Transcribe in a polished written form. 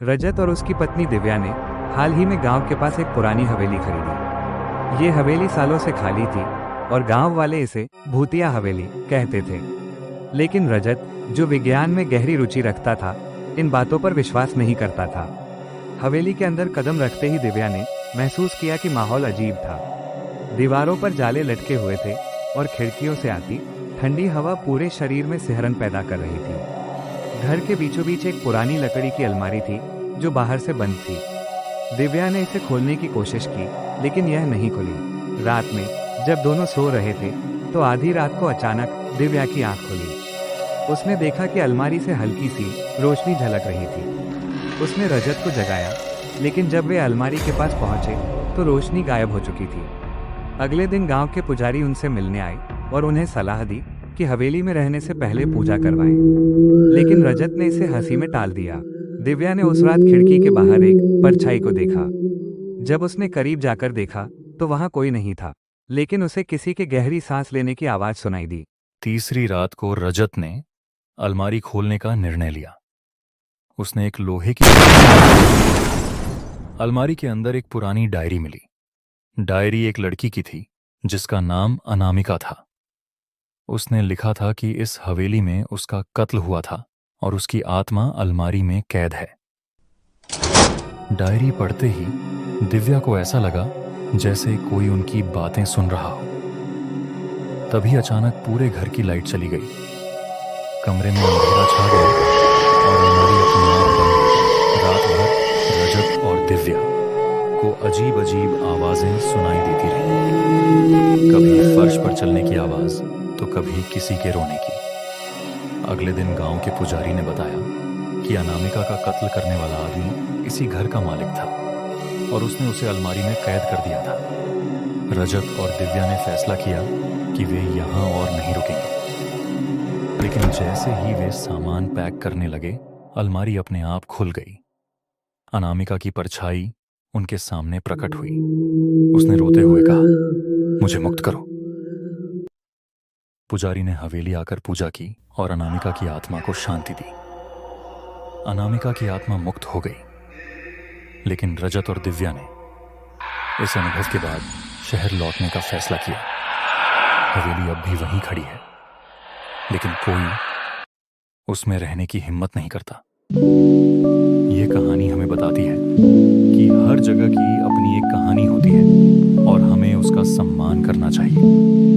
रजत और उसकी पत्नी दिव्या ने हाल ही में गांव के पास एक पुरानी हवेली खरीदी। ये हवेली सालों से खाली थी और गांव वाले इसे भूतिया हवेली कहते थे। लेकिन रजत, जो विज्ञान में गहरी रुचि रखता था, इन बातों पर विश्वास नहीं करता था। हवेली के अंदर कदम रखते ही दिव्या ने महसूस किया कि माहौल अजीब था। दीवारों पर जाले लटके हुए थे और खिड़कियों से आती ठंडी हवा पूरे शरीर में सिहरन पैदा कर रही थी। घर के बीचों बीच एक पुरानी लकड़ी की अलमारी थी जो बाहर से बंद थी। दिव्या ने इसे खोलने की कोशिश की, लेकिन यह नहीं खुली। रात में जब दोनों सो रहे थे तो आधी रात को अचानक दिव्या की आंख खुली। उसने देखा कि अलमारी से हल्की सी रोशनी झलक रही थी। उसने रजत को जगाया, लेकिन जब वे अलमारी के पास पहुंचे तो रोशनी गायब हो चुकी थी। अगले दिन गांव के पुजारी उनसे मिलने आए और उन्हें सलाह दी कि हवेली में रहने से पहले पूजा करवाएं। लेकिन रजत ने इसे हंसी में टाल दिया। दिव्या ने उस रात खिड़की के बाहर एक परछाई को देखा। जब उसने करीब जाकर देखा तो वहां कोई नहीं था, लेकिन उसे किसी के गहरी सांस लेने की आवाज सुनाई दी। तीसरी रात को रजत ने अलमारी खोलने का निर्णय लिया। उसने एक लोहे की अलमारी के अंदर एक पुरानी डायरी मिली। डायरी एक लड़की की थी जिसका नाम अनामिका था। उसने लिखा था कि इस हवेली में उसका कत्ल हुआ था और उसकी आत्मा अलमारी में कैद है। डायरी पढ़ते ही दिव्या को ऐसा लगा जैसे कोई उनकी बातें सुन रहा हो। तभी अचानक पूरे घर की लाइट चली गई। कमरे में अंधेरा छा गया और अलमारी अपने आप बंद हो गई। रात भर रजत और दिव्या को अजीब अजीब आवाजें सुनाई देती रहीं। कभी फर्श पर चलने की आवाज तो कभी किसी के रोने की। अगले दिन गांव के पुजारी ने बताया कि अनामिका का कत्ल करने वाला आदमी इसी घर का मालिक था और उसने उसे अलमारी में कैद कर दिया था। रजत और दिव्या ने फैसला किया कि वे यहाँ और नहीं रुकेंगे। लेकिन जैसे ही वे सामान पैक करने लगे, अलमारी अपने आप खुल गई। अनामिका की परछाई उनके सामने प्रकट हुई। उसने रोते हुए कहा, मुझे मुक्त करो। पुजारी ने हवेली आकर पूजा की और अनामिका की आत्मा को शांति दी। अनामिका की आत्मा मुक्त हो गई। लेकिन रजत और दिव्या ने इस अनुभव के बाद शहर लौटने का फैसला किया। हवेली अब भी वहीं खड़ी है, लेकिन कोई उसमें रहने की हिम्मत नहीं करता। ये कहानी हमें बताती है कि हर जगह की अपनी एक कहानी होती है और हमें उसका सम्मान करना चाहिए।